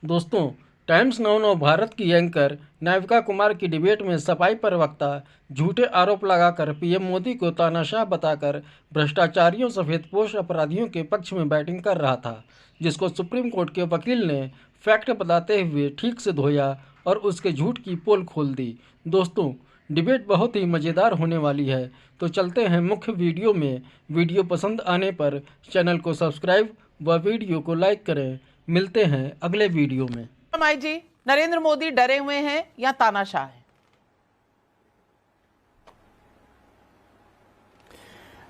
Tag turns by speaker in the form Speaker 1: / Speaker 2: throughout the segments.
Speaker 1: दोस्तों, times now नौ भारत की anchor Navika Kumar की डिबेट में सफाई प्रवक्ता झूठे आरोप लगाकर पीएम मोदी को तानाशाह बताकर भ्रष्टाचारियों सफेदपोश अपराधियों के पक्ष में बैटिंग कर रहा था, जिसको सुप्रीम कोर्ट के वकील ने फैक्ट बताते हुए ठीक से धोया और उसके झूठ की पोल खोल दी। दोस्तों, डिबेट बहुत ही मज़ेदार होने वाली है, तो चलते हैं मुख्य वीडियो में। वीडियो पसंद आने पर चैनल को सब्सक्राइब व वीडियो को लाइक करें। मिलते हैं अगले वीडियो में।
Speaker 2: माई जी, नरेंद्र मोदी डरे हुए हैं या तानाशाह हैं?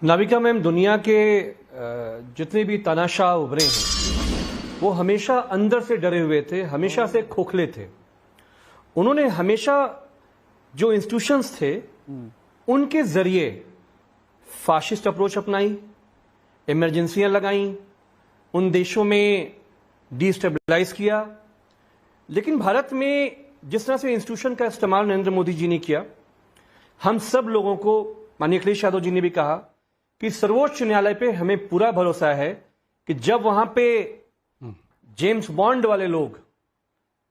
Speaker 3: नाविका मैम, दुनिया के जितने भी तानाशाह उभरे हैं वो हमेशा अंदर से डरे हुए थे, हमेशा से खोखले थे। उन्होंने हमेशा जो इंस्टीट्यूशंस थे उनके जरिए फाशिस्ट अप्रोच अपनाई, इमरजेंसियां लगाई, उन देशों में डिस्टेबलाइज किया। लेकिन भारत में जिस तरह से इंस्टीट्यूशन का इस्तेमाल नरेंद्र मोदी जी ने किया, हम सब लोगों को, माननीय अखिलेश यादव जी ने भी कहा कि सर्वोच्च न्यायालय पे हमें पूरा भरोसा है कि जब वहां पे जेम्स बॉन्ड वाले लोग,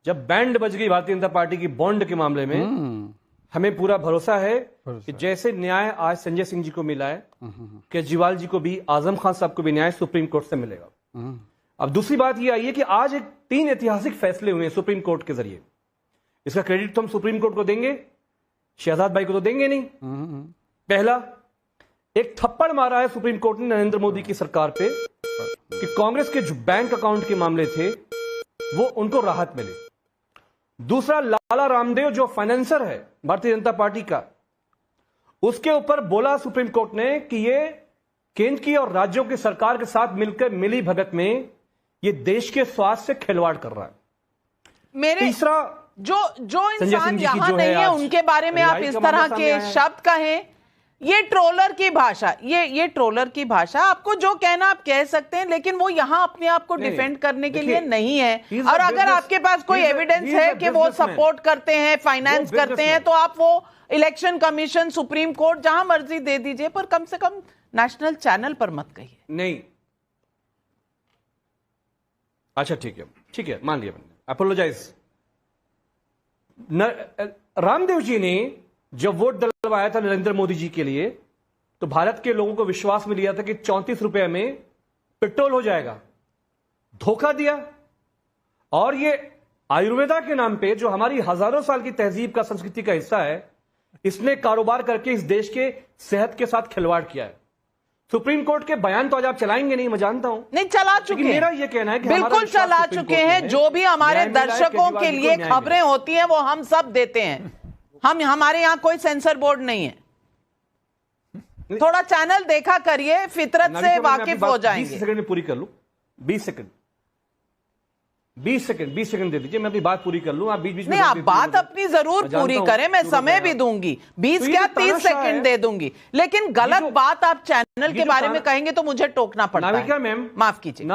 Speaker 3: जब बैंड बज गई भारतीय जनता पार्टी की बॉन्ड के मामले में, हमें पूरा भरोसा है कि जैसे न्याय आज संजय सिंह जी को मिला है, केजरीवाल जी को भी, आजम खान साहब को भी न्याय सुप्रीम कोर्ट से मिलेगा। अब दूसरी बात यह आई है कि आज एक 3 ऐतिहासिक फैसले हुए हैं सुप्रीम कोर्ट के जरिए। इसका क्रेडिट तो हम सुप्रीम कोर्ट को देंगे, शहजाद भाई को तो देंगे नहीं। पहला, एक थप्पड़ मारा है सुप्रीम कोर्ट ने नरेंद्र मोदी की सरकार पे कि कांग्रेस के जो बैंक अकाउंट के मामले थे वो उनको राहत मिली। दूसरा, लाला रामदेव जो फाइनेंसर है भारतीय जनता पार्टी का, उसके ऊपर बोला सुप्रीम कोर्ट ने कि ये केंद्र की और राज्यों की सरकार के साथ मिलकर मिली भगत में ये देश के स्वास्थ्य से खिलवाड़ कर रहा है। तीसरा,
Speaker 2: जो इंसान यहां नहीं है उनके बारे में आप इस तरह के शब्द कहें, ये ट्रोलर की भाषा, ये ट्रोलर की भाषा। आपको जो कहना आप कह सकते हैं, लेकिन वो यहां अपने आप को डिफेंड करने के लिए नहीं है। और अगर आपके पास कोई एविडेंस है कि वो सपोर्ट करते हैं, फाइनेंस करते हैं, तो आप वो इलेक्शन कमीशन, सुप्रीम कोर्ट, जहां मर्जी दे दीजिए, पर कम से कम नेशनल चैनल पर मत कहिए।
Speaker 3: नहीं, अच्छा ठीक है, मान लिया मैंने, अपोलोजाइज। रामदेव जी ने जब वोट डलवाया था नरेंद्र मोदी जी के लिए, तो भारत के लोगों को विश्वास में लिया था कि 34 रुपए में पेट्रोल हो जाएगा। धोखा दिया। और ये आयुर्वेदा के नाम पे, जो हमारी हजारों साल की तहजीब का, संस्कृति का हिस्सा है, इसने कारोबार करके इस देश के सेहत के साथ खिलवाड़ किया है। सुप्रीम कोर्ट के बयान तो आज आप चलाएंगे नहीं, मैं जानता हूं।
Speaker 2: नहीं, चला चुके हैं।
Speaker 3: मेरा ये कहना है कि
Speaker 2: बिल्कुल चला चुके हैं। जो भी हमारे दर्शकों के लिए खबरें होती हैं वो हम सब देते हैं। हमारे यहां कोई सेंसर बोर्ड नहीं है। थोड़ा चैनल देखा करिए, फितरत से वाकिफ हो जाएंगे।
Speaker 3: 20 सेकंड में पूरी कर लूं, 20 सेकंड दे दीजिए, मैं अपनी बात पूरी कर लूं। आप बीच में
Speaker 2: नहीं, आप बात अपनी जरूर पूरी करें, मैं समय भी दूंगी। 20 क्या 30 सेकंड दे दूंगी, लेकिन गलत बात आप चैनल के बारे में कहेंगे तो मुझे टोकना पड़ता है।
Speaker 3: नाविका मैम,
Speaker 2: माफ कीजिए।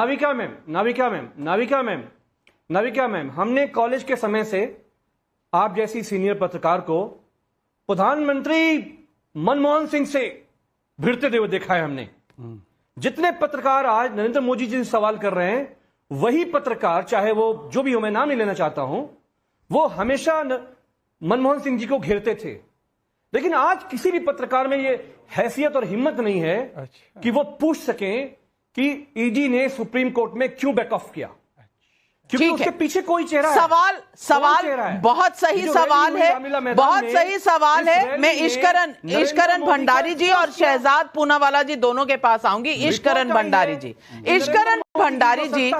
Speaker 3: नाविका मैम, हमने कॉलेज के समय से आप जैसी सीनियर पत्रकार को प्रधानमंत्री मनमोहन सिंह से भिड़ते हुए देखा है हमने। जितने पत्रकार आज नरेंद्र मोदी जी से सवाल कर रहे हैं, वही पत्रकार, चाहे वो जो भी हो, मैं नाम नहीं लेना चाहता हूं, वो हमेशा मनमोहन सिंह जी को घेरते थे। लेकिन आज किसी भी पत्रकार में ये हैसियत और हिम्मत नहीं है कि वो पूछ सकें कि ईडी ने सुप्रीम कोर्ट में क्यों बैक ऑफ किया, क्योंकि उसके पीछे कोई चेहरा है।
Speaker 2: सवाल बहुत सही सवाल है, बहुत सही सवाल है। मैं ईश्वरन भंडारी जी और शहजाद पूनावाला जी दोनों के पास आऊंगी। ईश्वरन भंडारी जी,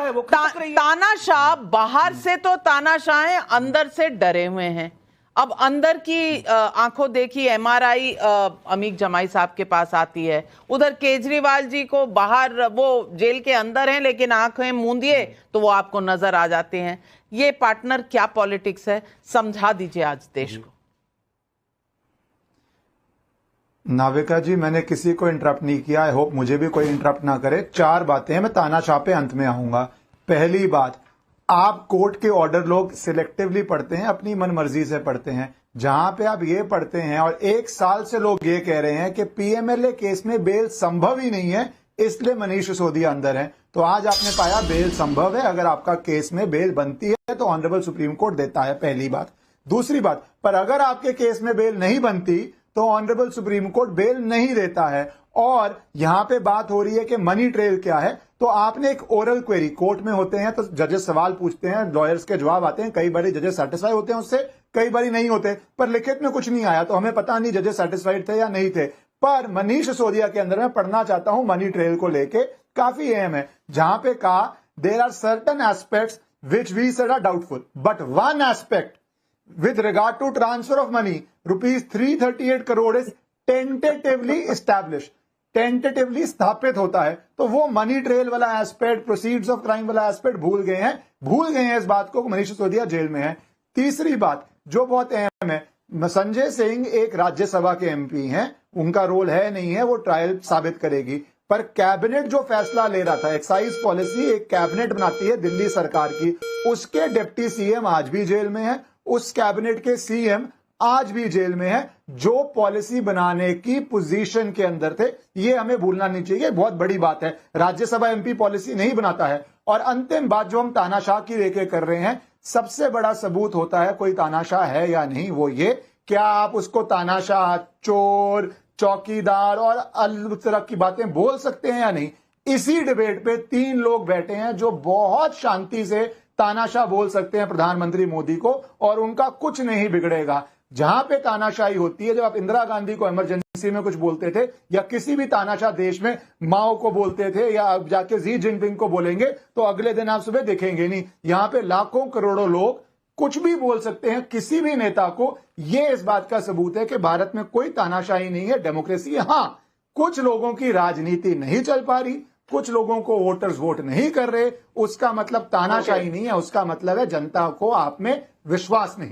Speaker 2: तानाशाह बाहर से तो तानाशाह हैं, अंदर से डरे हुए हैं। अब अंदर की आंखों देखी एमआरआई अमीक जमाई साहब के पास आती है, उधर केजरीवाल जी को बाहर, वो जेल के अंदर हैं लेकिन आंखें मूंदिए तो वो आपको नजर आ जाते हैं। ये पार्टनर क्या पॉलिटिक्स है, समझा दीजिए आज देश को।
Speaker 4: नाविका जी, मैंने किसी को इंटरप्ट नहीं किया, आई होप मुझे भी कोई इंटरप्ट ना करे। 4 बातें हैं, मैं तानाशाह पे अंत में आऊंगा। पहली बात, आप कोर्ट के ऑर्डर लोग सिलेक्टिवली पढ़ते हैं, अपनी मनमर्जी से पढ़ते हैं। जहां पे आप ये पढ़ते हैं और 1 साल से लोग ये कह रहे हैं कि पीएमएलए केस में बेल संभव ही नहीं है, इसलिए मनीष सिसोदिया अंदर है। तो आज आपने पाया बेल संभव है, अगर आपका केस में बेल बनती है तो ऑनरेबल सुप्रीम कोर्ट देता है, पहली बात। दूसरी बात, पर अगर आपके केस में बेल नहीं बनती तो ऑनरेबल सुप्रीम कोर्ट बेल नहीं देता है। और यहां पे बात हो रही है कि मनी ट्रेल क्या है, तो आपने एक ओरल क्वेरी, कोर्ट में होते हैं तो जजेस सवाल पूछते हैं, लॉयर्स के जवाब आते हैं, कई बार जजेस सेटिस्फाई होते हैं उससे, कई बार नहीं होते, पर लिखित में कुछ नहीं आया तो हमें पता नहीं जजेस सेटिस्फाइड थे या नहीं थे। पर मनीष सिसोदिया के अंदर मैं पढ़ना चाहता हूं मनी ट्रेल को लेके, काफी अहम है, जहां पे कहा there are certain aspects which we said are doubtful but one aspect with regard to transfer of money rupees 338 crore is tentatively established, tentatively स्थापित होता है। तो वो मनी ट्रेल वाला एस्पेक्ट, प्रोसीड्स ऑफ क्राइम वाला एस्पेक्ट भूल गए हैं इस बात को, मनीष सिसोदिया जेल में है। तीसरी बात जो बहुत अहम है, संजय सिंह एक राज्यसभा के एमपी हैं, उनका रोल है नहीं है, वो ट्रायल साबित करेगी, पर कैबिनेट जो फैसला ले रहा था, एक्साइज पॉलिसी एक कैबिनेट बनाती है दिल्ली सरकार की, उसके डिप्टी सीएम आज भी जेल में है, उस कैबिनेट के सीएम आज भी जेल में है, जो पॉलिसी बनाने की पोजीशन के अंदर थे। ये हमें भूलना नहीं चाहिए, बहुत बड़ी बात है। राज्यसभा एमपी पॉलिसी नहीं बनाता है। और अंतिम बात जो हम तानाशाह की रेखे कर रहे हैं, सबसे बड़ा सबूत होता है कोई तानाशाह है या नहीं, वो ये क्या आप उसको तानाशाह, चोर, चौकीदार और अलग तरह की बातें बोल सकते हैं या नहीं। इसी डिबेट पे 3 लोग बैठे हैं जो बहुत शांति से तानाशाह बोल सकते हैं प्रधानमंत्री मोदी को, और उनका कुछ नहीं बिगड़ेगा। जहां पे तानाशाही होती है, जब आप इंदिरा गांधी को इमरजेंसी में कुछ बोलते थे, या किसी भी तानाशाह देश में माओ को बोलते थे, या आप जाके जी जिनपिंग को बोलेंगे तो अगले दिन आप सुबह देखेंगे नहीं। यहां पे लाखों करोड़ों लोग कुछ भी बोल सकते हैं किसी भी नेता को। यह इस बात का सबूत है कि भारत में कोई तानाशाही नहीं है, डेमोक्रेसी है। हां, कुछ लोगों की राजनीति नहीं चल पा रही, कुछ लोगों को वोटर्स वोट नहीं कर रहे, उसका मतलब तानाशाही नहीं है, उसका मतलब है जनता को आप में विश्वास नहीं।